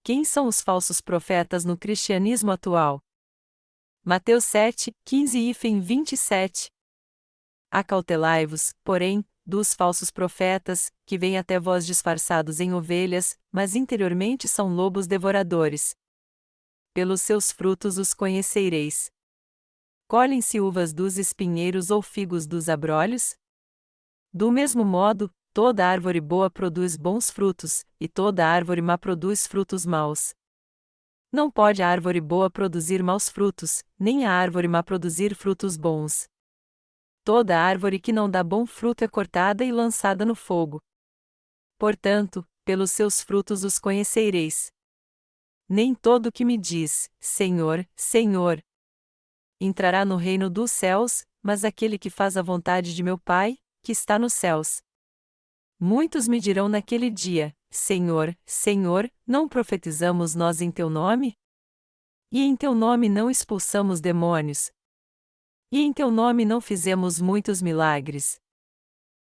Quem são os falsos profetas no cristianismo atual? Mateus 7, 15 e 27. Acautelai-vos, porém, dos falsos profetas, que vêm até vós disfarçados em ovelhas, mas interiormente são lobos devoradores. Pelos seus frutos os conhecereis. Colhem-se uvas dos espinheiros ou figos dos abrolhos? Do mesmo modo, toda árvore boa produz bons frutos, e toda árvore má produz frutos maus. Não pode a árvore boa produzir maus frutos, nem a árvore má produzir frutos bons. Toda árvore que não dá bom fruto é cortada e lançada no fogo. Portanto, pelos seus frutos os conhecereis. Nem todo que me diz, Senhor, Senhor, entrará no reino dos céus, mas aquele que faz a vontade de meu Pai, que está nos céus. Muitos me dirão naquele dia, Senhor, Senhor, não profetizamos nós em teu nome? E em teu nome não expulsamos demônios? E em teu nome não fizemos muitos milagres?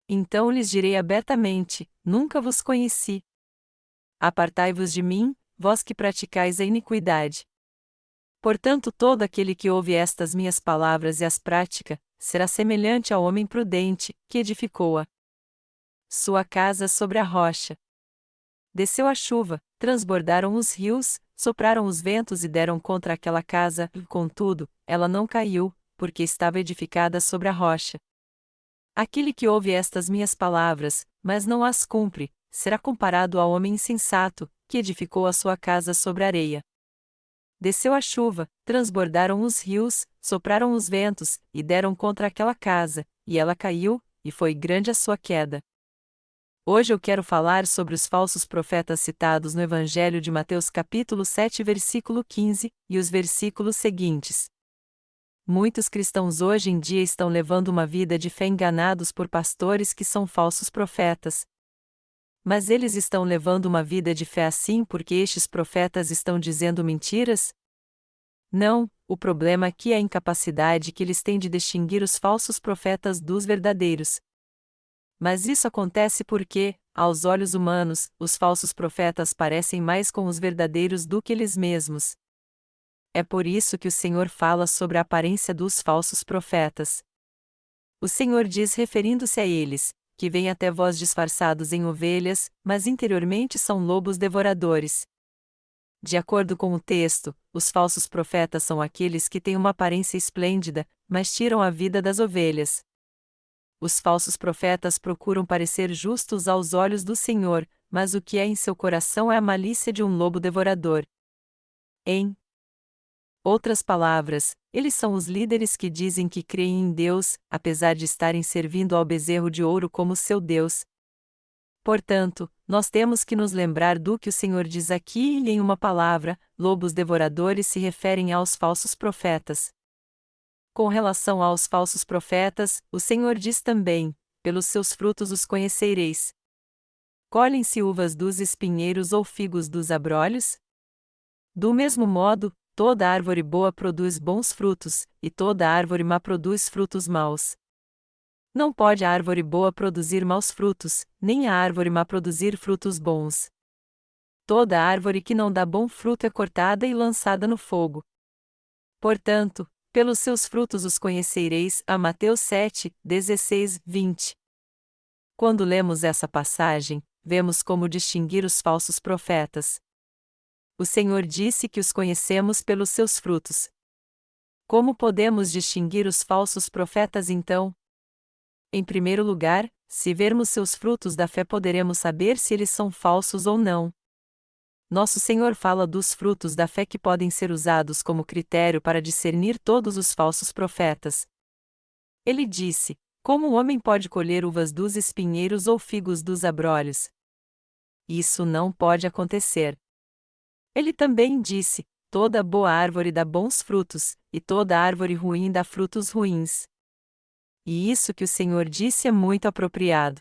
Então lhes direi abertamente, nunca vos conheci. Apartai-vos de mim, vós que praticais a iniquidade. Portanto, todo aquele que ouve estas minhas palavras e as pratica, será semelhante ao homem prudente, que edificou sua casa sobre a rocha. Desceu a chuva, transbordaram os rios, sopraram os ventos e deram contra aquela casa, contudo, ela não caiu, porque estava edificada sobre a rocha. Aquele que ouve estas minhas palavras, mas não as cumpre, será comparado ao homem insensato, que edificou a sua casa sobre a areia. Desceu a chuva, transbordaram os rios, sopraram os ventos, e deram contra aquela casa, e ela caiu, e foi grande a sua queda. Hoje eu quero falar sobre os falsos profetas citados no Evangelho de Mateus capítulo 7 versículo 15, e os versículos seguintes. Muitos cristãos hoje em dia estão levando uma vida de fé enganados por pastores que são falsos profetas. Mas eles estão levando uma vida de fé assim porque estes profetas estão dizendo mentiras? Não, o problema aqui é a incapacidade que eles têm de distinguir os falsos profetas dos verdadeiros. Mas isso acontece porque, aos olhos humanos, os falsos profetas parecem mais com os verdadeiros do que eles mesmos. É por isso que o Senhor fala sobre a aparência dos falsos profetas. O Senhor diz referindo-se a eles, que vêm até vós disfarçados em ovelhas, mas interiormente são lobos devoradores. De acordo com o texto, os falsos profetas são aqueles que têm uma aparência esplêndida, mas tiram a vida das ovelhas. Os falsos profetas procuram parecer justos aos olhos do Senhor, mas o que é em seu coração é a malícia de um lobo devorador. Em outras palavras, eles são os líderes que dizem que creem em Deus, apesar de estarem servindo ao bezerro de ouro como seu Deus. Portanto, nós temos que nos lembrar do que o Senhor diz aqui e em uma palavra, lobos devoradores se referem aos falsos profetas. Com relação aos falsos profetas, o Senhor diz também, pelos seus frutos os conhecereis. Colhem-se uvas dos espinheiros ou figos dos abrolhos? Do mesmo modo, toda árvore boa produz bons frutos, e toda árvore má produz frutos maus. Não pode a árvore boa produzir maus frutos, nem a árvore má produzir frutos bons. Toda árvore que não dá bom fruto é cortada e lançada no fogo. Portanto, pelos seus frutos os conhecereis. A Mateus 7, 16, 20. Quando lemos essa passagem, vemos como distinguir os falsos profetas. O Senhor disse que os conhecemos pelos seus frutos. Como podemos distinguir os falsos profetas então? Em primeiro lugar, se vermos seus frutos da fé poderemos saber se eles são falsos ou não. Nosso Senhor fala dos frutos da fé que podem ser usados como critério para discernir todos os falsos profetas. Ele disse: como o homem pode colher uvas dos espinheiros ou figos dos abrolhos? Isso não pode acontecer. Ele também disse: toda boa árvore dá bons frutos, e toda árvore ruim dá frutos ruins. E isso que o Senhor disse é muito apropriado.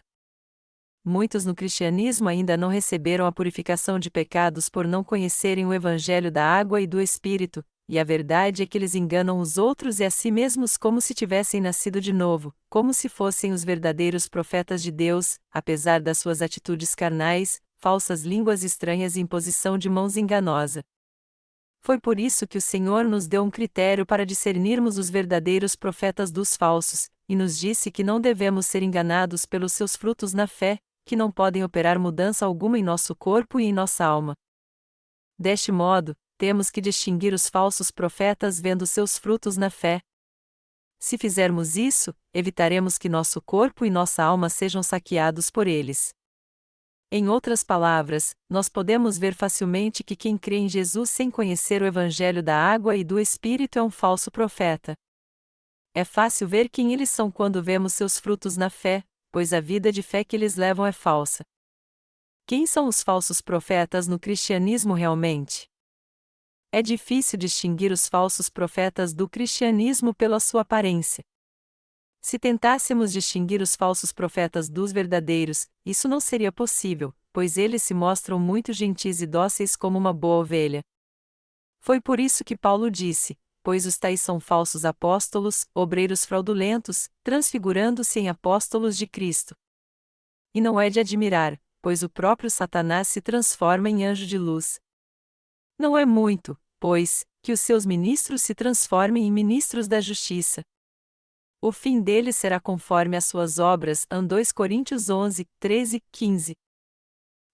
Muitos no cristianismo ainda não receberam a purificação de pecados por não conhecerem o Evangelho da água e do Espírito, e a verdade é que eles enganam os outros e a si mesmos como se tivessem nascido de novo, como se fossem os verdadeiros profetas de Deus, apesar das suas atitudes carnais, falsas línguas estranhas e imposição de mãos enganosa. Foi por isso que o Senhor nos deu um critério para discernirmos os verdadeiros profetas dos falsos, e nos disse que não devemos ser enganados pelos seus frutos na fé, que não podem operar mudança alguma em nosso corpo e em nossa alma. Deste modo, temos que distinguir os falsos profetas vendo seus frutos na fé. Se fizermos isso, evitaremos que nosso corpo e nossa alma sejam saqueados por eles. Em outras palavras, nós podemos ver facilmente que quem crê em Jesus sem conhecer o Evangelho da água e do Espírito é um falso profeta. É fácil ver quem eles são quando vemos seus frutos na fé, pois a vida de fé que eles levam é falsa. Quem são os falsos profetas no cristianismo realmente? É difícil distinguir os falsos profetas do cristianismo pela sua aparência. Se tentássemos distinguir os falsos profetas dos verdadeiros, isso não seria possível, pois eles se mostram muito gentis e dóceis como uma boa ovelha. Foi por isso que Paulo disse: pois os tais são falsos apóstolos, obreiros fraudulentos, transfigurando-se em apóstolos de Cristo. E não é de admirar, pois o próprio Satanás se transforma em anjo de luz. Não é muito, pois, que os seus ministros se transformem em ministros da justiça. O fim deles será conforme as suas obras. 2 Coríntios 11, 13, 15.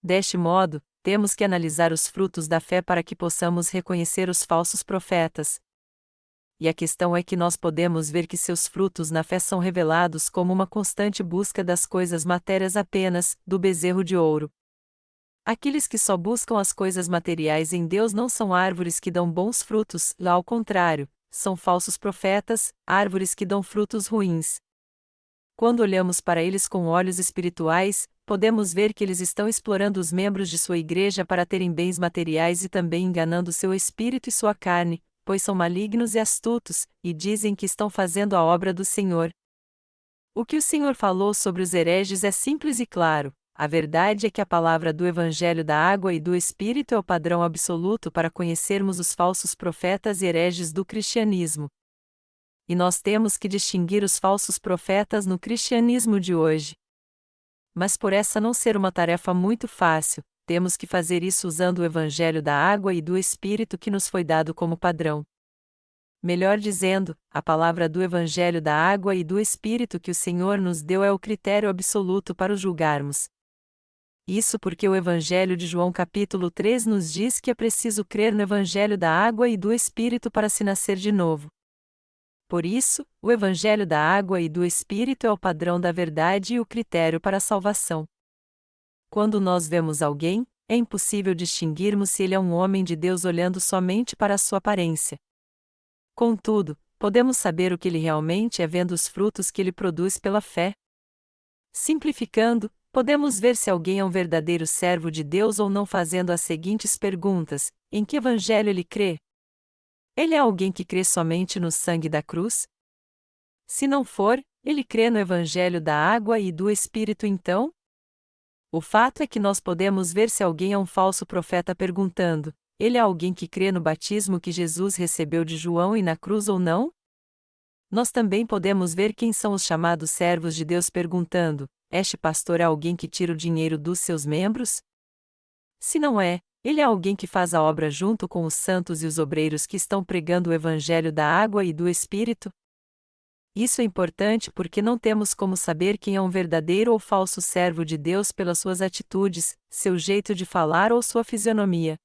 Deste modo, temos que analisar os frutos da fé para que possamos reconhecer os falsos profetas. E a questão é que nós podemos ver que seus frutos na fé são revelados como uma constante busca das coisas matérias apenas, do bezerro de ouro. Aqueles que só buscam as coisas materiais em Deus não são árvores que dão bons frutos, lá ao contrário, são falsos profetas, árvores que dão frutos ruins. Quando olhamos para eles com olhos espirituais, podemos ver que eles estão explorando os membros de sua igreja para terem bens materiais e também enganando seu espírito e sua carne, pois são malignos e astutos, e dizem que estão fazendo a obra do Senhor. O que o Senhor falou sobre os hereges é simples e claro. A verdade é que a palavra do Evangelho da água e do Espírito é o padrão absoluto para conhecermos os falsos profetas e hereges do cristianismo. E nós temos que distinguir os falsos profetas no cristianismo de hoje. Mas por essa não ser uma tarefa muito fácil, temos que fazer isso usando o Evangelho da água e do Espírito que nos foi dado como padrão. Melhor dizendo, a palavra do Evangelho da água e do Espírito que o Senhor nos deu é o critério absoluto para o julgarmos. Isso porque o Evangelho de João capítulo 3 nos diz que é preciso crer no Evangelho da água e do Espírito para se nascer de novo. Por isso, o Evangelho da água e do Espírito é o padrão da verdade e o critério para a salvação. Quando nós vemos alguém, é impossível distinguirmos se ele é um homem de Deus olhando somente para a sua aparência. Contudo, podemos saber o que ele realmente é vendo os frutos que ele produz pela fé. Simplificando, podemos ver se alguém é um verdadeiro servo de Deus ou não fazendo as seguintes perguntas: em que evangelho ele crê? Ele é alguém que crê somente no sangue da cruz? Se não for, ele crê no evangelho da água e do Espírito então? O fato é que nós podemos ver se alguém é um falso profeta perguntando: ele é alguém que crê no batismo que Jesus recebeu de João e na cruz ou não? Nós também podemos ver quem são os chamados servos de Deus perguntando: este pastor é alguém que tira o dinheiro dos seus membros? Se não é, ele é alguém que faz a obra junto com os santos e os obreiros que estão pregando o evangelho da água e do Espírito? Isso é importante porque não temos como saber quem é um verdadeiro ou falso servo de Deus pelas suas atitudes, seu jeito de falar ou sua fisionomia.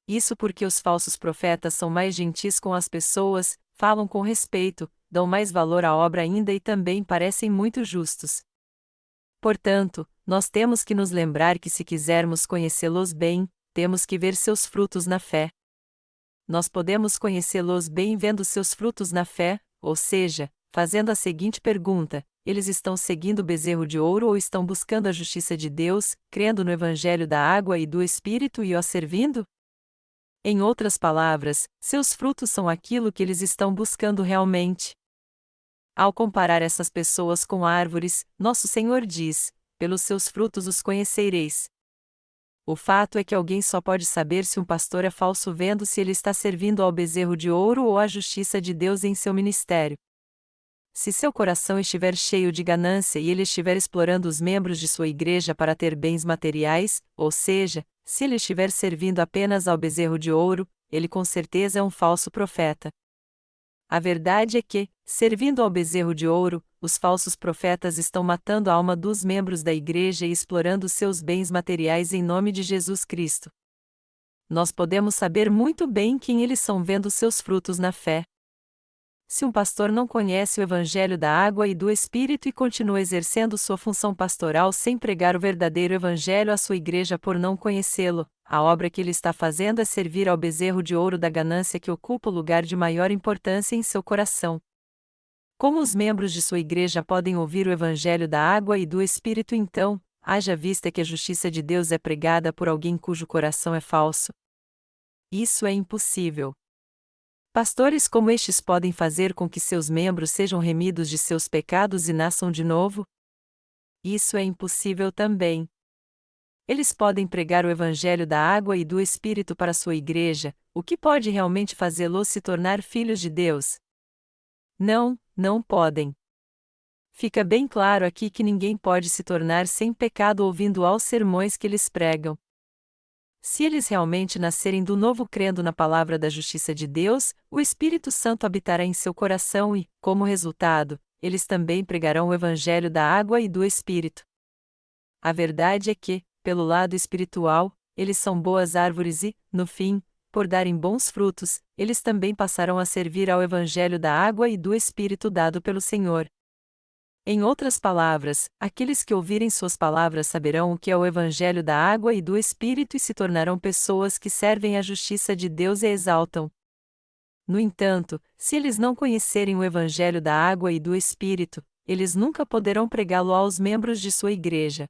Isso porque os falsos profetas são mais gentis com as pessoas, falam com respeito, dão mais valor à obra ainda e também parecem muito justos. Portanto, nós temos que nos lembrar que se quisermos conhecê-los bem, temos que ver seus frutos na fé. Nós podemos conhecê-los bem vendo seus frutos na fé, ou seja, fazendo a seguinte pergunta: eles estão seguindo o bezerro de ouro ou estão buscando a justiça de Deus, crendo no evangelho da água e do Espírito e o servindo? Em outras palavras, seus frutos são aquilo que eles estão buscando realmente. Ao comparar essas pessoas com árvores, nosso Senhor diz: pelos seus frutos os conhecereis. O fato é que alguém só pode saber se um pastor é falso vendo se ele está servindo ao bezerro de ouro ou à justiça de Deus em seu ministério. Se seu coração estiver cheio de ganância e ele estiver explorando os membros de sua igreja para ter bens materiais, ou seja, se ele estiver servindo apenas ao bezerro de ouro, ele com certeza é um falso profeta. A verdade é que, servindo ao bezerro de ouro, os falsos profetas estão matando a alma dos membros da igreja e explorando seus bens materiais em nome de Jesus Cristo. Nós podemos saber muito bem quem eles são vendo seus frutos na fé. Se um pastor não conhece o Evangelho da água e do Espírito e continua exercendo sua função pastoral sem pregar o verdadeiro Evangelho à sua igreja por não conhecê-lo, a obra que ele está fazendo é servir ao bezerro de ouro da ganância que ocupa o lugar de maior importância em seu coração. Como os membros de sua igreja podem ouvir o Evangelho da água e do Espírito então, haja vista que a justiça de Deus é pregada por alguém cujo coração é falso? Isso é impossível. Pastores como estes podem fazer com que seus membros sejam remidos de seus pecados e nasçam de novo? Isso é impossível também. Eles podem pregar o Evangelho da água e do Espírito para sua igreja, o que pode realmente fazê-los se tornar filhos de Deus? Não, não podem. Fica bem claro aqui que ninguém pode se tornar sem pecado ouvindo aos sermões que eles pregam. Se eles realmente nascerem do novo crendo na palavra da justiça de Deus, o Espírito Santo habitará em seu coração e, como resultado, eles também pregarão o Evangelho da água e do Espírito. A verdade é que, pelo lado espiritual, eles são boas árvores e, no fim, por darem bons frutos, eles também passarão a servir ao Evangelho da água e do Espírito dado pelo Senhor. Em outras palavras, aqueles que ouvirem suas palavras saberão o que é o Evangelho da água e do Espírito e se tornarão pessoas que servem a justiça de Deus e exaltam. No entanto, se eles não conhecerem o Evangelho da água e do Espírito, eles nunca poderão pregá-lo aos membros de sua igreja.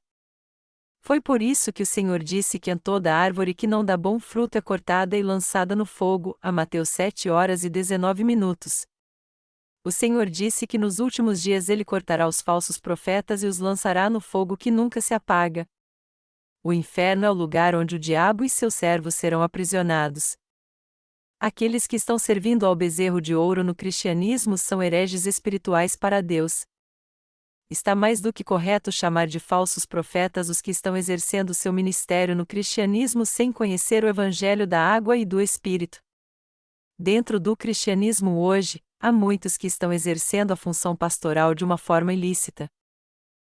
Foi por isso que o Senhor disse que toda árvore que não dá bom fruto é cortada e lançada no fogo, a Mateus 7:19. O Senhor disse que nos últimos dias ele cortará os falsos profetas e os lançará no fogo que nunca se apaga. O inferno é o lugar onde o diabo e seus servos serão aprisionados. Aqueles que estão servindo ao bezerro de ouro no cristianismo são hereges espirituais para Deus. Está mais do que correto chamar de falsos profetas os que estão exercendo seu ministério no cristianismo sem conhecer o Evangelho da água e do Espírito. Dentro do cristianismo hoje, há muitos que estão exercendo a função pastoral de uma forma ilícita.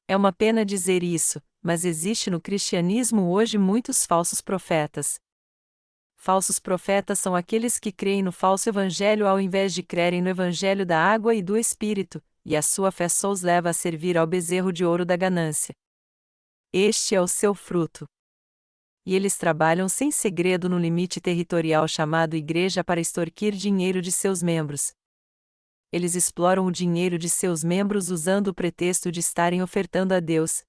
É uma pena dizer isso, mas existe no cristianismo hoje muitos falsos profetas. Falsos profetas são aqueles que creem no falso evangelho ao invés de crerem no Evangelho da água e do Espírito, e a sua fé só os leva a servir ao bezerro de ouro da ganância. Este é o seu fruto. E eles trabalham sem segredo no limite territorial chamado igreja para extorquir dinheiro de seus membros. Eles exploram o dinheiro de seus membros usando o pretexto de estarem ofertando a Deus.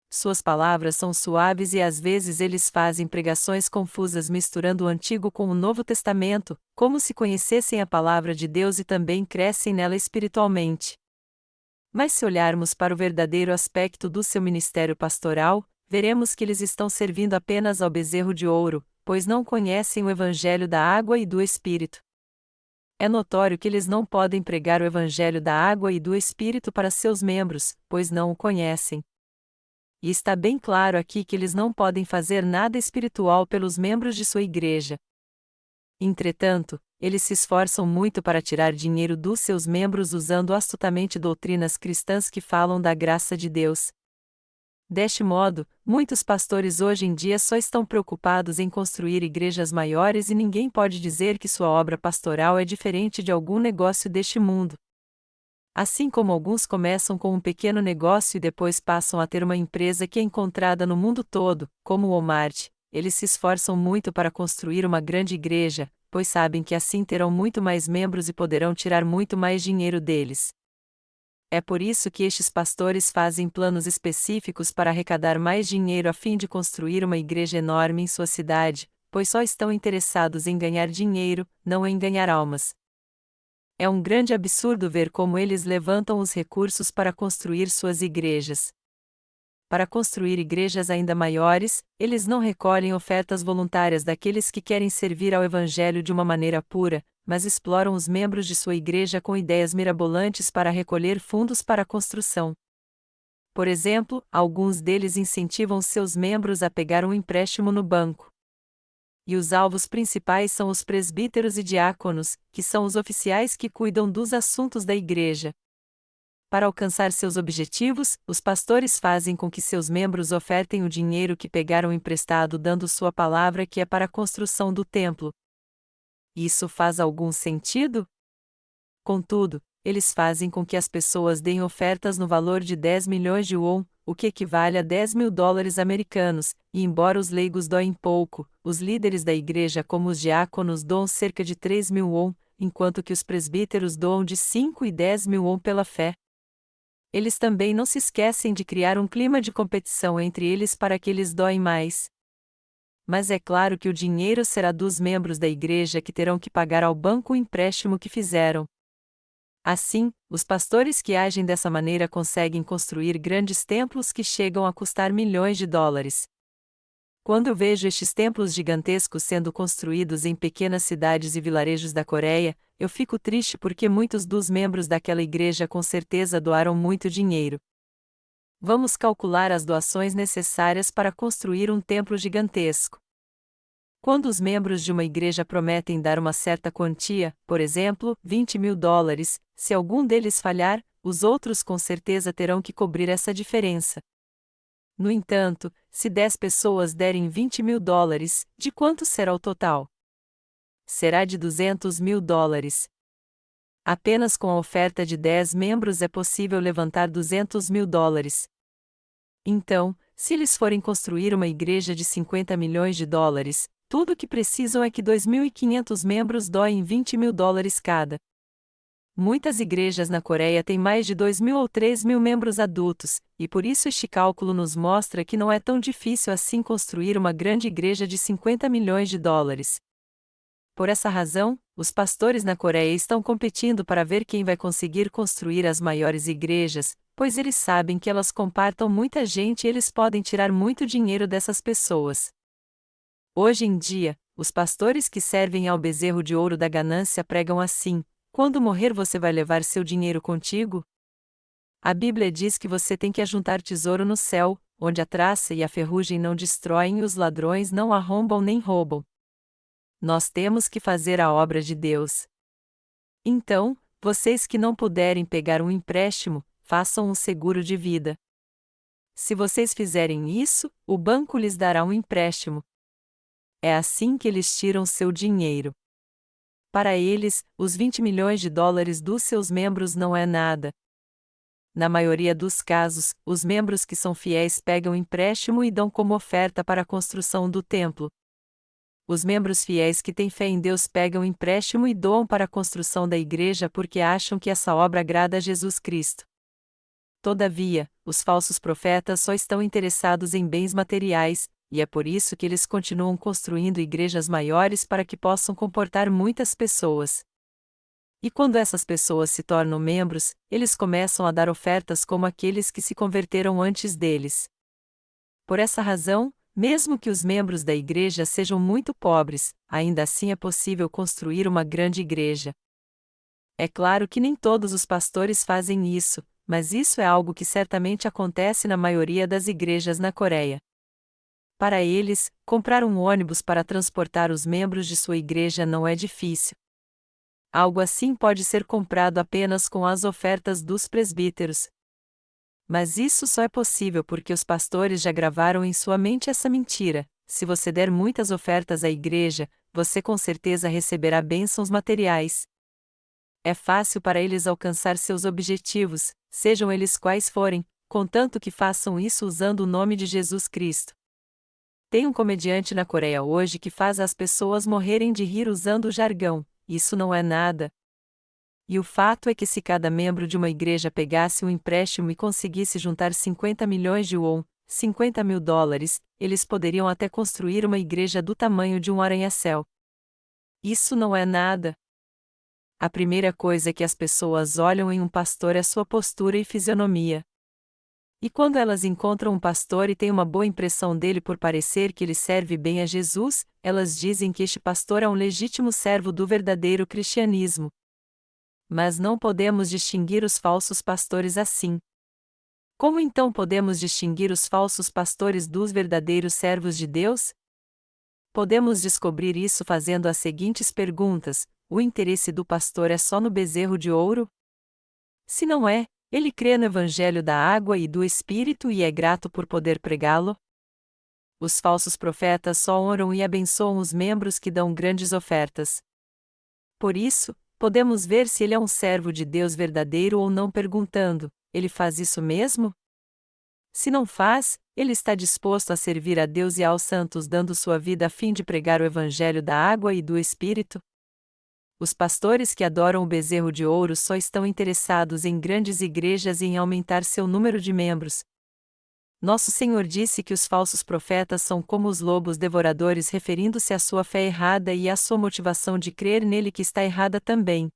Suas palavras são suaves e às vezes eles fazem pregações confusas misturando o Antigo com o Novo Testamento, como se conhecessem a palavra de Deus e também crescem nela espiritualmente. Mas se olharmos para o verdadeiro aspecto do seu ministério pastoral, veremos que eles estão servindo apenas ao bezerro de ouro, pois não conhecem o Evangelho da água e do Espírito. É notório que eles não podem pregar o Evangelho da água e do Espírito para seus membros, pois não o conhecem. E está bem claro aqui que eles não podem fazer nada espiritual pelos membros de sua igreja. Entretanto, eles se esforçam muito para tirar dinheiro dos seus membros usando astutamente doutrinas cristãs que falam da graça de Deus. Deste modo, muitos pastores hoje em dia só estão preocupados em construir igrejas maiores e ninguém pode dizer que sua obra pastoral é diferente de algum negócio deste mundo. Assim como alguns começam com um pequeno negócio e depois passam a ter uma empresa que é encontrada no mundo todo, como o Walmart, eles se esforçam muito para construir uma grande igreja, pois sabem que assim terão muito mais membros e poderão tirar muito mais dinheiro deles. É por isso que estes pastores fazem planos específicos para arrecadar mais dinheiro a fim de construir uma igreja enorme em sua cidade, pois só estão interessados em ganhar dinheiro, não em ganhar almas. É um grande absurdo ver como eles levantam os recursos para construir suas igrejas. Para construir igrejas ainda maiores, eles não recolhem ofertas voluntárias daqueles que querem servir ao Evangelho de uma maneira pura, mas exploram os membros de sua igreja com ideias mirabolantes para recolher fundos para a construção. Por exemplo, alguns deles incentivam seus membros a pegar um empréstimo no banco. E os alvos principais são os presbíteros e diáconos, que são os oficiais que cuidam dos assuntos da igreja. Para alcançar seus objetivos, os pastores fazem com que seus membros ofertem o dinheiro que pegaram emprestado, dando sua palavra que é para a construção do templo. Isso faz algum sentido? Contudo, eles fazem com que as pessoas deem ofertas no valor de 10 milhões de won, o que equivale a 10 mil dólares americanos, e embora os leigos doem pouco, os líderes da igreja como os diáconos doam cerca de 3 mil won, enquanto que os presbíteros doam de 5 e 10 mil won pela fé. Eles também não se esquecem de criar um clima de competição entre eles para que eles doem mais. Mas é claro que o dinheiro será dos membros da igreja que terão que pagar ao banco o empréstimo que fizeram. Assim, os pastores que agem dessa maneira conseguem construir grandes templos que chegam a custar milhões de dólares. Quando eu vejo estes templos gigantescos sendo construídos em pequenas cidades e vilarejos da Coreia, eu fico triste porque muitos dos membros daquela igreja com certeza doaram muito dinheiro. Vamos calcular as doações necessárias para construir um templo gigantesco. Quando os membros de uma igreja prometem dar uma certa quantia, por exemplo, 20 mil dólares, se algum deles falhar, os outros com certeza terão que cobrir essa diferença. No entanto, se 10 pessoas derem 20 mil dólares, de quanto será o total? Será de 200 mil dólares. Apenas com a oferta de 10 membros é possível levantar 200 mil dólares. Então, se eles forem construir uma igreja de 50 milhões de dólares, tudo o que precisam é que 2.500 membros doem 20 mil dólares cada. Muitas igrejas na Coreia têm mais de 2.000 ou 3.000 membros adultos, e por isso este cálculo nos mostra que não é tão difícil assim construir uma grande igreja de 50 milhões de dólares. Por essa razão, os pastores na Coreia estão competindo para ver quem vai conseguir construir as maiores igrejas, pois eles sabem que elas compartam muita gente e eles podem tirar muito dinheiro dessas pessoas. Hoje em dia, os pastores que servem ao bezerro de ouro da ganância pregam assim: quando morrer você vai levar seu dinheiro contigo? A Bíblia diz que você tem que ajuntar tesouro no céu, onde a traça e a ferrugem não destroem e os ladrões não arrombam nem roubam. Nós temos que fazer a obra de Deus. Então, vocês que não puderem pegar um empréstimo, façam um seguro de vida. Se vocês fizerem isso, o banco lhes dará um empréstimo. É assim que eles tiram seu dinheiro. Para eles, os 20 milhões de dólares dos seus membros não é nada. Na maioria dos casos, os membros que são fiéis pegam empréstimo e dão como oferta para a construção do templo. Os membros fiéis que têm fé em Deus pegam empréstimo e doam para a construção da igreja porque acham que essa obra agrada a Jesus Cristo. Todavia, os falsos profetas só estão interessados em bens materiais, e é por isso que eles continuam construindo igrejas maiores para que possam comportar muitas pessoas. E quando essas pessoas se tornam membros, eles começam a dar ofertas como aqueles que se converteram antes deles. Por essa razão, mesmo que os membros da igreja sejam muito pobres, ainda assim é possível construir uma grande igreja. É claro que nem todos os pastores fazem isso, mas isso é algo que certamente acontece na maioria das igrejas na Coreia. Para eles, comprar um ônibus para transportar os membros de sua igreja não é difícil. Algo assim pode ser comprado apenas com as ofertas dos presbíteros. Mas isso só é possível porque os pastores já gravaram em sua mente essa mentira: se você der muitas ofertas à igreja, você com certeza receberá bênçãos materiais. É fácil para eles alcançar seus objetivos, sejam eles quais forem, contanto que façam isso usando o nome de Jesus Cristo. Tem um comediante na Coreia hoje que faz as pessoas morrerem de rir usando o jargão: isso não é nada. E o fato é que se cada membro de uma igreja pegasse um empréstimo e conseguisse juntar 50 milhões de won, 50 mil dólares, eles poderiam até construir uma igreja do tamanho de um arranha-céu. Isso não é nada. A primeira coisa que as pessoas olham em um pastor é sua postura e fisionomia. E quando elas encontram um pastor e têm uma boa impressão dele por parecer que ele serve bem a Jesus, elas dizem que este pastor é um legítimo servo do verdadeiro cristianismo. Mas não podemos distinguir os falsos pastores assim. Como então podemos distinguir os falsos pastores dos verdadeiros servos de Deus? Podemos descobrir isso fazendo as seguintes perguntas: o interesse do pastor é só no bezerro de ouro? Se não é, ele crê no Evangelho da água e do Espírito e é grato por poder pregá-lo? Os falsos profetas só honram e abençoam os membros que dão grandes ofertas. Por isso, podemos ver se ele é um servo de Deus verdadeiro ou não perguntando: ele faz isso mesmo? Se não faz, ele está disposto a servir a Deus e aos santos dando sua vida a fim de pregar o Evangelho da água e do Espírito? Os pastores que adoram o bezerro de ouro só estão interessados em grandes igrejas e em aumentar seu número de membros. Nosso Senhor disse que os falsos profetas são como os lobos devoradores, referindo-se à sua fé errada e à sua motivação de crer nele que está errada também.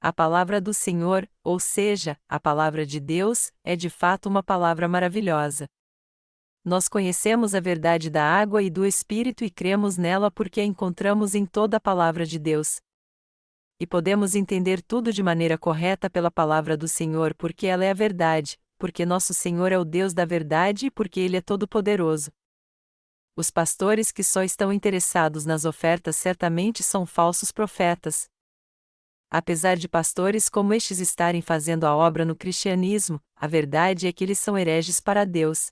A palavra do Senhor, ou seja, a palavra de Deus, é de fato uma palavra maravilhosa. Nós conhecemos a verdade da água e do Espírito e cremos nela porque a encontramos em toda a palavra de Deus. E podemos entender tudo de maneira correta pela palavra do Senhor porque ela é a verdade, porque nosso Senhor é o Deus da verdade e porque Ele é todo-poderoso. Os pastores que só estão interessados nas ofertas certamente são falsos profetas. Apesar de pastores como estes estarem fazendo a obra no cristianismo, a verdade é que eles são hereges para Deus.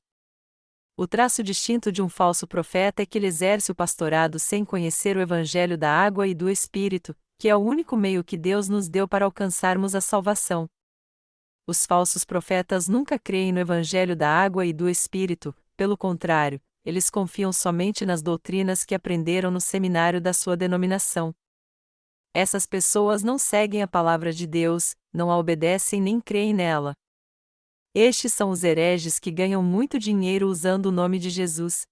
O traço distinto de um falso profeta é que ele exerce o pastorado sem conhecer o Evangelho da água e do Espírito, que é o único meio que Deus nos deu para alcançarmos a salvação. Os falsos profetas nunca creem no Evangelho da água e do Espírito, pelo contrário, eles confiam somente nas doutrinas que aprenderam no seminário da sua denominação. Essas pessoas não seguem a palavra de Deus, não a obedecem nem creem nela. Estes são os hereges que ganham muito dinheiro usando o nome de Jesus.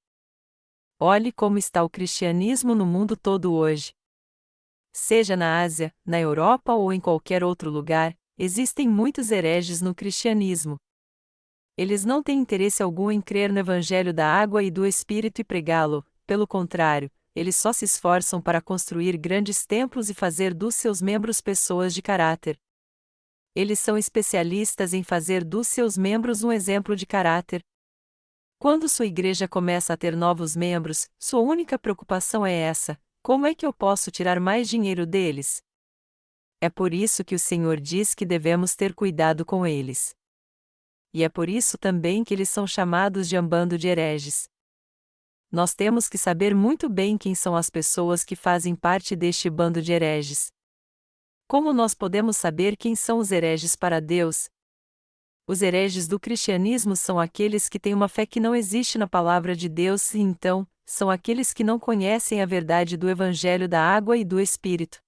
Olhe como está o cristianismo no mundo todo hoje. Seja na Ásia, na Europa ou em qualquer outro lugar, existem muitos hereges no cristianismo. Eles não têm interesse algum em crer no Evangelho da água e do Espírito e pregá-lo, pelo contrário, eles só se esforçam para construir grandes templos e fazer dos seus membros pessoas de caráter. Eles são especialistas em fazer dos seus membros um exemplo de caráter. Quando sua igreja começa a ter novos membros, sua única preocupação é essa: como é que eu posso tirar mais dinheiro deles? É por isso que o Senhor diz que devemos ter cuidado com eles. E é por isso também que eles são chamados de bando de hereges. Nós temos que saber muito bem quem são as pessoas que fazem parte deste bando de hereges. Como nós podemos saber quem são os hereges para Deus? Os hereges do cristianismo são aqueles que têm uma fé que não existe na palavra de Deus e então, são aqueles que não conhecem a verdade do Evangelho da água e do Espírito.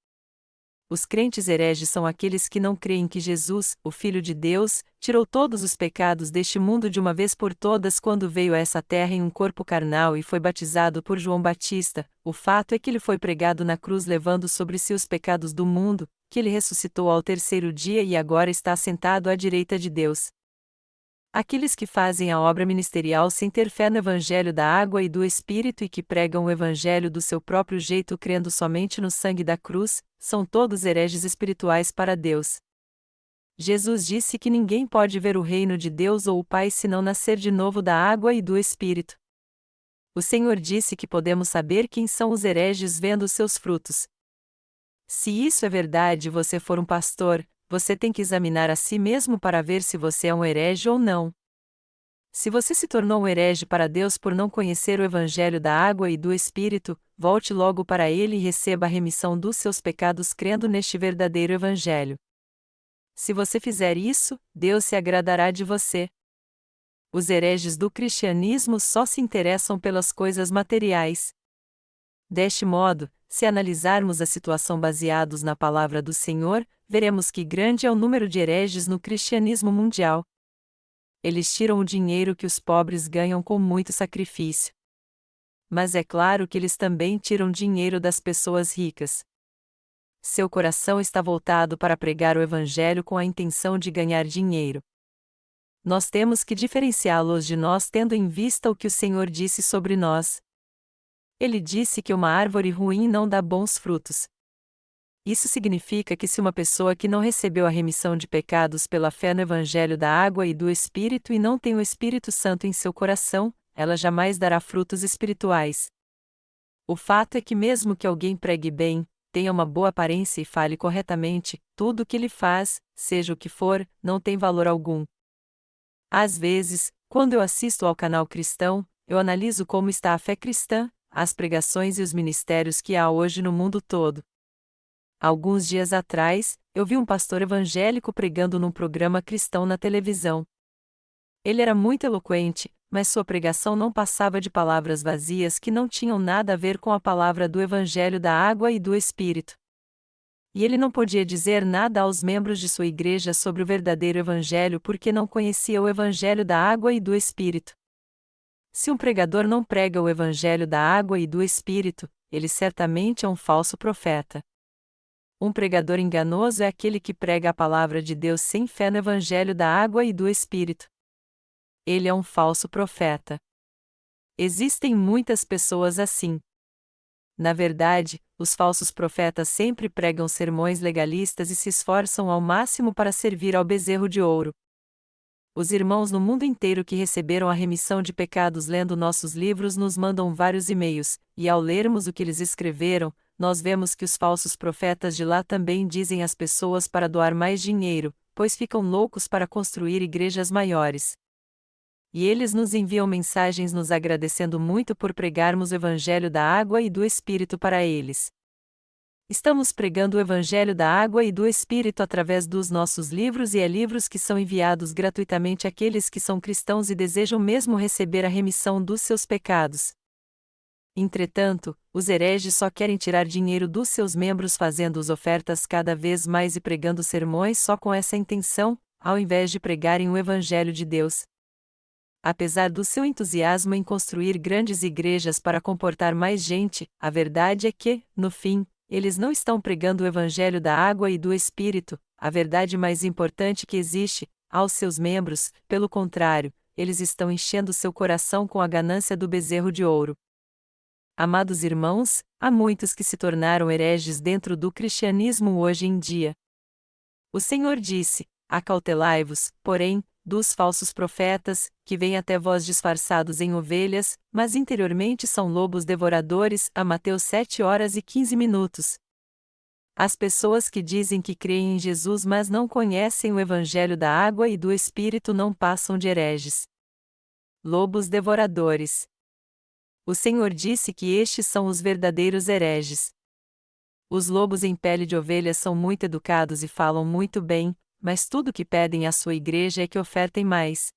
Os crentes hereges são aqueles que não creem que Jesus, o Filho de Deus, tirou todos os pecados deste mundo de uma vez por todas quando veio a essa terra em um corpo carnal e foi batizado por João Batista. O fato é que ele foi pregado na cruz levando sobre si os pecados do mundo, que ele ressuscitou ao terceiro dia e agora está sentado à direita de Deus. Aqueles que fazem a obra ministerial sem ter fé no Evangelho da água e do Espírito e que pregam o Evangelho do seu próprio jeito crendo somente no sangue da cruz, são todos hereges espirituais para Deus. Jesus disse que ninguém pode ver o reino de Deus ou o Pai se não nascer de novo da água e do Espírito. O Senhor disse que podemos saber quem são os hereges vendo os seus frutos. Se isso é verdade e você for um pastor, você tem que examinar a si mesmo para ver se você é um herege ou não. Se você se tornou um herege para Deus por não conhecer o Evangelho da água e do Espírito, volte logo para Ele e receba a remissão dos seus pecados crendo neste verdadeiro Evangelho. Se você fizer isso, Deus se agradará de você. Os hereges do cristianismo só se interessam pelas coisas materiais. Deste modo, se analisarmos a situação baseados na palavra do Senhor, veremos que grande é o número de hereges no cristianismo mundial. Eles tiram o dinheiro que os pobres ganham com muito sacrifício. Mas é claro que eles também tiram dinheiro das pessoas ricas. Seu coração está voltado para pregar o Evangelho com a intenção de ganhar dinheiro. nós temos que diferenciá-los de nós tendo em vista o que o Senhor disse sobre nós. Ele disse que uma árvore ruim não dá bons frutos. Isso significa que se uma pessoa que não recebeu a remissão de pecados pela fé no Evangelho da Água e do Espírito e não tem o Espírito Santo em seu coração, ela jamais dará frutos espirituais. O fato é que mesmo que alguém pregue bem, tenha uma boa aparência e fale corretamente, tudo o que ele faz, seja o que for, não tem valor algum. Às vezes, quando eu assisto ao canal cristão, eu analiso como está a fé cristã, as pregações e os ministérios que há hoje no mundo todo. Alguns dias atrás, eu vi um pastor evangélico pregando num programa cristão na televisão. Ele era muito eloquente, mas sua pregação não passava de palavras vazias que não tinham nada a ver com a palavra do Evangelho da Água e do Espírito. E ele não podia dizer nada aos membros de sua igreja sobre o verdadeiro Evangelho porque não conhecia o Evangelho da Água e do Espírito. Se um pregador não prega o Evangelho da Água e do Espírito, ele certamente é um falso profeta. Um pregador enganoso é aquele que prega a palavra de Deus sem fé no Evangelho da Água e do Espírito. Ele é um falso profeta. Existem muitas pessoas assim. Na verdade, os falsos profetas sempre pregam sermões legalistas e se esforçam ao máximo para servir ao bezerro de ouro. Os irmãos no mundo inteiro que receberam a remissão de pecados lendo nossos livros nos mandam vários e-mails, e ao lermos o que eles escreveram, nós vemos que os falsos profetas de lá também dizem às pessoas para doar mais dinheiro, pois ficam loucos para construir igrejas maiores. E eles nos enviam mensagens nos agradecendo muito por pregarmos o Evangelho da Água e do Espírito para eles. Estamos pregando o Evangelho da Água e do Espírito através dos nossos livros e livros que são enviados gratuitamente àqueles que são cristãos e desejam mesmo receber a remissão dos seus pecados. Entretanto, os hereges só querem tirar dinheiro dos seus membros fazendo-os ofertas cada vez mais e pregando sermões só com essa intenção, ao invés de pregarem o Evangelho de Deus. Apesar do seu entusiasmo em construir grandes igrejas para comportar mais gente, a verdade é que, no fim, eles não estão pregando o Evangelho da Água e do Espírito, a verdade mais importante que existe, aos seus membros. Pelo contrário, eles estão enchendo seu coração com a ganância do bezerro de ouro. Amados irmãos, há muitos que se tornaram hereges dentro do cristianismo hoje em dia. O Senhor disse: acautelai-vos, porém, dos falsos profetas, que vêm até vós disfarçados em ovelhas, mas interiormente são lobos devoradores. A Mateus 7h15. As pessoas que dizem que creem em Jesus mas não conhecem o Evangelho da Água e do Espírito não passam de hereges. Lobos devoradores. O Senhor disse que estes são os verdadeiros hereges. Os lobos em pele de ovelha são muito educados e falam muito bem, mas tudo que pedem à sua igreja é que ofertem mais.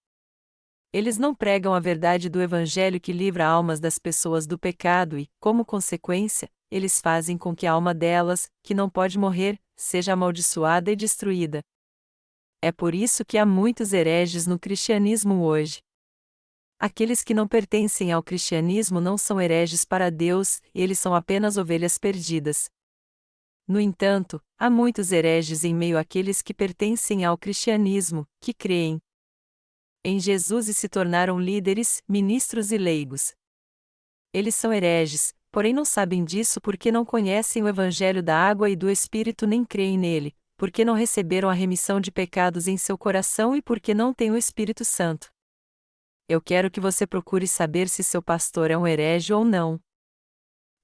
Eles não pregam a verdade do Evangelho que livra almas das pessoas do pecado e, como consequência, eles fazem com que a alma delas, que não pode morrer, seja amaldiçoada e destruída. É por isso que há muitos hereges no cristianismo hoje. Aqueles que não pertencem ao cristianismo não são hereges para Deus, eles são apenas ovelhas perdidas. No entanto, há muitos hereges em meio àqueles que pertencem ao cristianismo, que creem em Jesus e se tornaram líderes, ministros e leigos. Eles são hereges, porém não sabem disso porque não conhecem o Evangelho da Água e do Espírito nem creem nele, porque não receberam a remissão de pecados em seu coração e porque não têm o Espírito Santo. Eu quero que você procure saber se seu pastor é um herege ou não.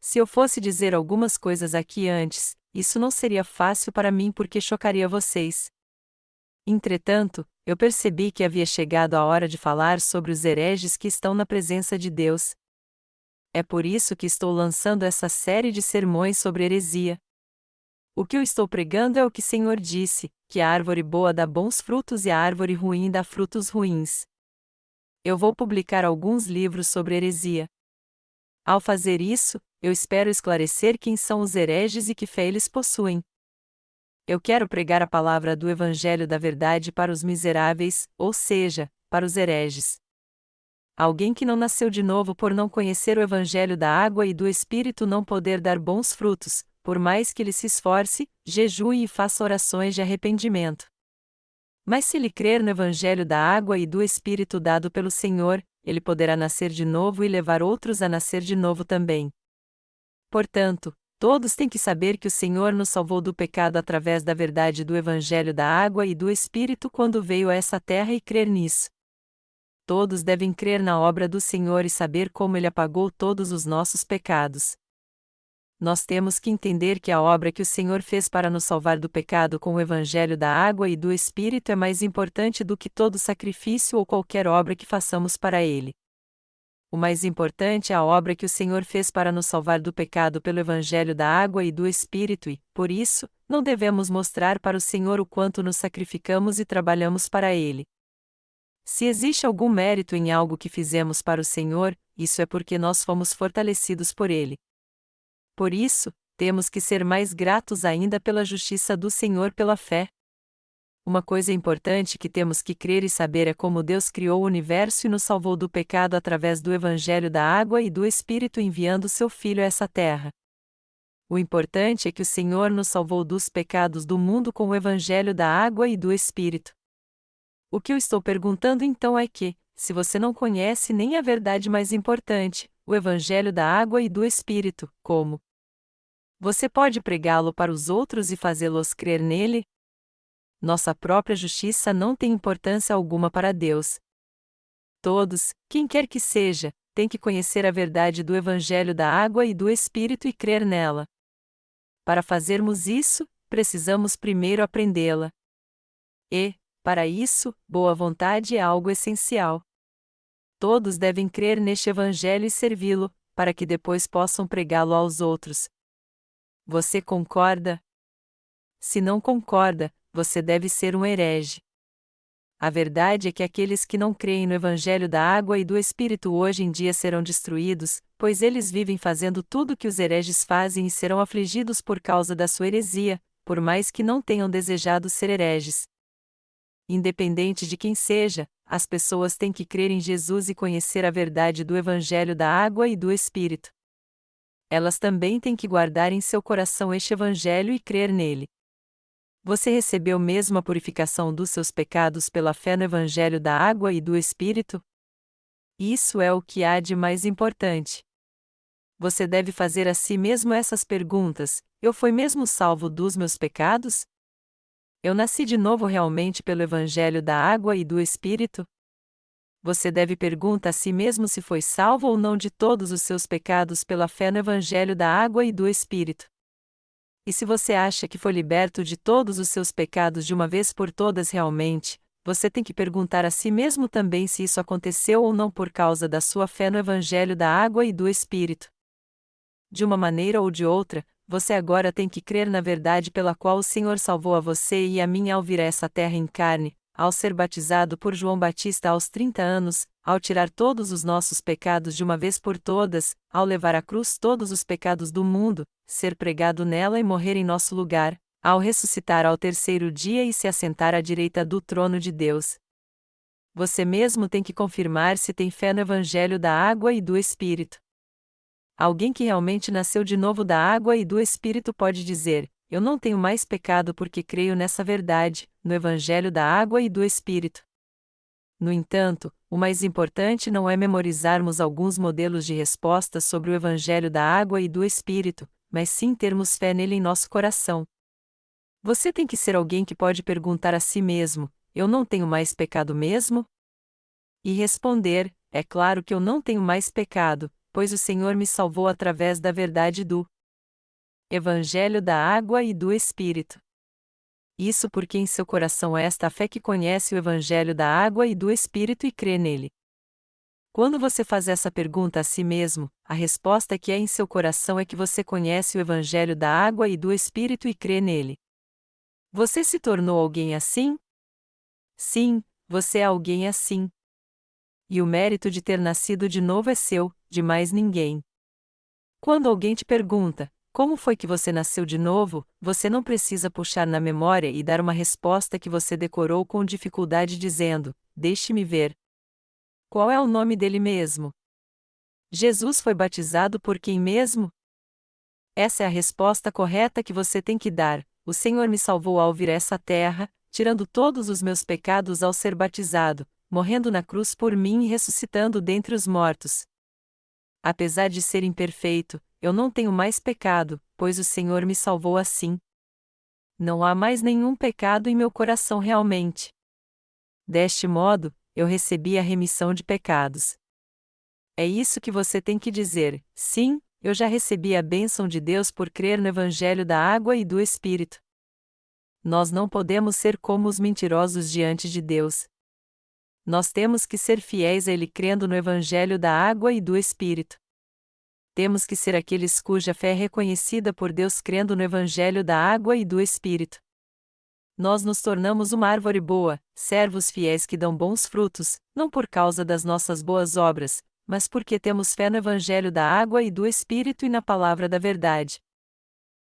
Se eu fosse dizer algumas coisas aqui antes, isso não seria fácil para mim porque chocaria vocês. Entretanto, eu percebi que havia chegado a hora de falar sobre os hereges que estão na presença de Deus. É por isso que estou lançando essa série de sermões sobre heresia. O que eu estou pregando é o que o Senhor disse, que a árvore boa dá bons frutos e a árvore ruim dá frutos ruins. Eu vou publicar alguns livros sobre heresia. Ao fazer isso, eu espero esclarecer quem são os hereges e que fé eles possuem. Eu quero pregar a palavra do Evangelho da Verdade para os miseráveis, ou seja, para os hereges. Alguém que não nasceu de novo por não conhecer o Evangelho da Água e do Espírito não poder dar bons frutos, por mais que ele se esforce, jejue e faça orações de arrependimento. Mas se ele crer no Evangelho da água e do Espírito dado pelo Senhor, ele poderá nascer de novo e levar outros a nascer de novo também. Portanto, todos têm que saber que o Senhor nos salvou do pecado através da verdade do Evangelho da água e do Espírito quando veio a essa terra e crer nisso. Todos devem crer na obra do Senhor e saber como Ele apagou todos os nossos pecados. Nós temos que entender que a obra que o Senhor fez para nos salvar do pecado com o Evangelho da água e do Espírito é mais importante do que todo sacrifício ou qualquer obra que façamos para Ele. O mais importante é a obra que o Senhor fez para nos salvar do pecado pelo Evangelho da água e do Espírito e, por isso, não devemos mostrar para o Senhor o quanto nos sacrificamos e trabalhamos para Ele. Se existe algum mérito em algo que fizemos para o Senhor, isso é porque nós fomos fortalecidos por Ele. Por isso, temos que ser mais gratos ainda pela justiça do Senhor pela fé. Uma coisa importante que temos que crer e saber é como Deus criou o universo e nos salvou do pecado através do Evangelho da água e do Espírito enviando seu Filho a essa terra. O importante é que o Senhor nos salvou dos pecados do mundo com o Evangelho da água e do Espírito. O que eu estou perguntando então é que, se você não conhece nem a verdade mais importante, o Evangelho da água e do Espírito, como você pode pregá-lo para os outros e fazê-los crer nele? Nossa própria justiça não tem importância alguma para Deus. Todos, quem quer que seja, têm que conhecer a verdade do Evangelho da água e do Espírito e crer nela. Para fazermos isso, precisamos primeiro aprendê-la. E, para isso, boa vontade é algo essencial. Todos devem crer neste Evangelho e servi-lo, para que depois possam pregá-lo aos outros. Você concorda? Se não concorda, você deve ser um herege. A verdade é que aqueles que não creem no Evangelho da água e do Espírito hoje em dia serão destruídos, pois eles vivem fazendo tudo o que os hereges fazem e serão afligidos por causa da sua heresia, por mais que não tenham desejado ser hereges. Independente de quem seja, as pessoas têm que crer em Jesus e conhecer a verdade do Evangelho da água e do Espírito. Elas também têm que guardar em seu coração este Evangelho e crer nele. Você recebeu mesmo a purificação dos seus pecados pela fé no Evangelho da água e do Espírito? Isso é o que há de mais importante. Você deve fazer a si mesmo essas perguntas: eu fui mesmo salvo dos meus pecados? Eu nasci de novo realmente pelo Evangelho da água e do Espírito? Você deve perguntar a si mesmo se foi salvo ou não de todos os seus pecados pela fé no Evangelho da água e do Espírito. E se você acha que foi liberto de todos os seus pecados de uma vez por todas realmente, você tem que perguntar a si mesmo também se isso aconteceu ou não por causa da sua fé no Evangelho da água e do Espírito. De uma maneira ou de outra, você agora tem que crer na verdade pela qual o Senhor salvou a você e a mim ao vir a essa terra em carne, ao ser batizado por João Batista aos 30 anos, ao tirar todos os nossos pecados de uma vez por todas, ao levar à cruz todos os pecados do mundo, ser pregado nela e morrer em nosso lugar, ao ressuscitar ao terceiro dia e se assentar à direita do trono de Deus. Você mesmo tem que confirmar se tem fé no Evangelho da água e do Espírito. Alguém que realmente nasceu de novo da água e do Espírito pode dizer: eu não tenho mais pecado porque creio nessa verdade, no Evangelho da água e do Espírito. No entanto, o mais importante não é memorizarmos alguns modelos de respostas sobre o Evangelho da água e do Espírito, mas sim termos fé nele em nosso coração. Você tem que ser alguém que pode perguntar a si mesmo: eu não tenho mais pecado mesmo? E responder: é claro que eu não tenho mais pecado, pois o Senhor me salvou através da verdade do Evangelho da água e do Espírito. Isso porque em seu coração é esta a fé que conhece o Evangelho da água e do Espírito e crê nele. Quando você faz essa pergunta a si mesmo, a resposta que é em seu coração é que você conhece o Evangelho da água e do Espírito e crê nele. Você se tornou alguém assim? Sim, você é alguém assim. E o mérito de ter nascido de novo é seu, de mais ninguém. Quando alguém te pergunta: como foi que você nasceu de novo? Você não precisa puxar na memória e dar uma resposta que você decorou com dificuldade dizendo: deixe-me ver. Qual é o nome dele mesmo? Jesus foi batizado por quem mesmo? Essa é a resposta correta que você tem que dar: o Senhor me salvou ao vir a essa terra, tirando todos os meus pecados ao ser batizado, morrendo na cruz por mim e ressuscitando dentre os mortos. Apesar de ser imperfeito, eu não tenho mais pecado, pois o Senhor me salvou assim. Não há mais nenhum pecado em meu coração realmente. Deste modo, eu recebi a remissão de pecados. É isso que você tem que dizer: sim, eu já recebi a bênção de Deus por crer no Evangelho da água e do Espírito. Nós não podemos ser como os mentirosos diante de Deus. Nós temos que ser fiéis a Ele crendo no Evangelho da água e do Espírito. Temos que ser aqueles cuja fé é reconhecida por Deus crendo no Evangelho da água e do Espírito. Nós nos tornamos uma árvore boa, servos fiéis que dão bons frutos, não por causa das nossas boas obras, mas porque temos fé no Evangelho da água e do Espírito e na palavra da verdade.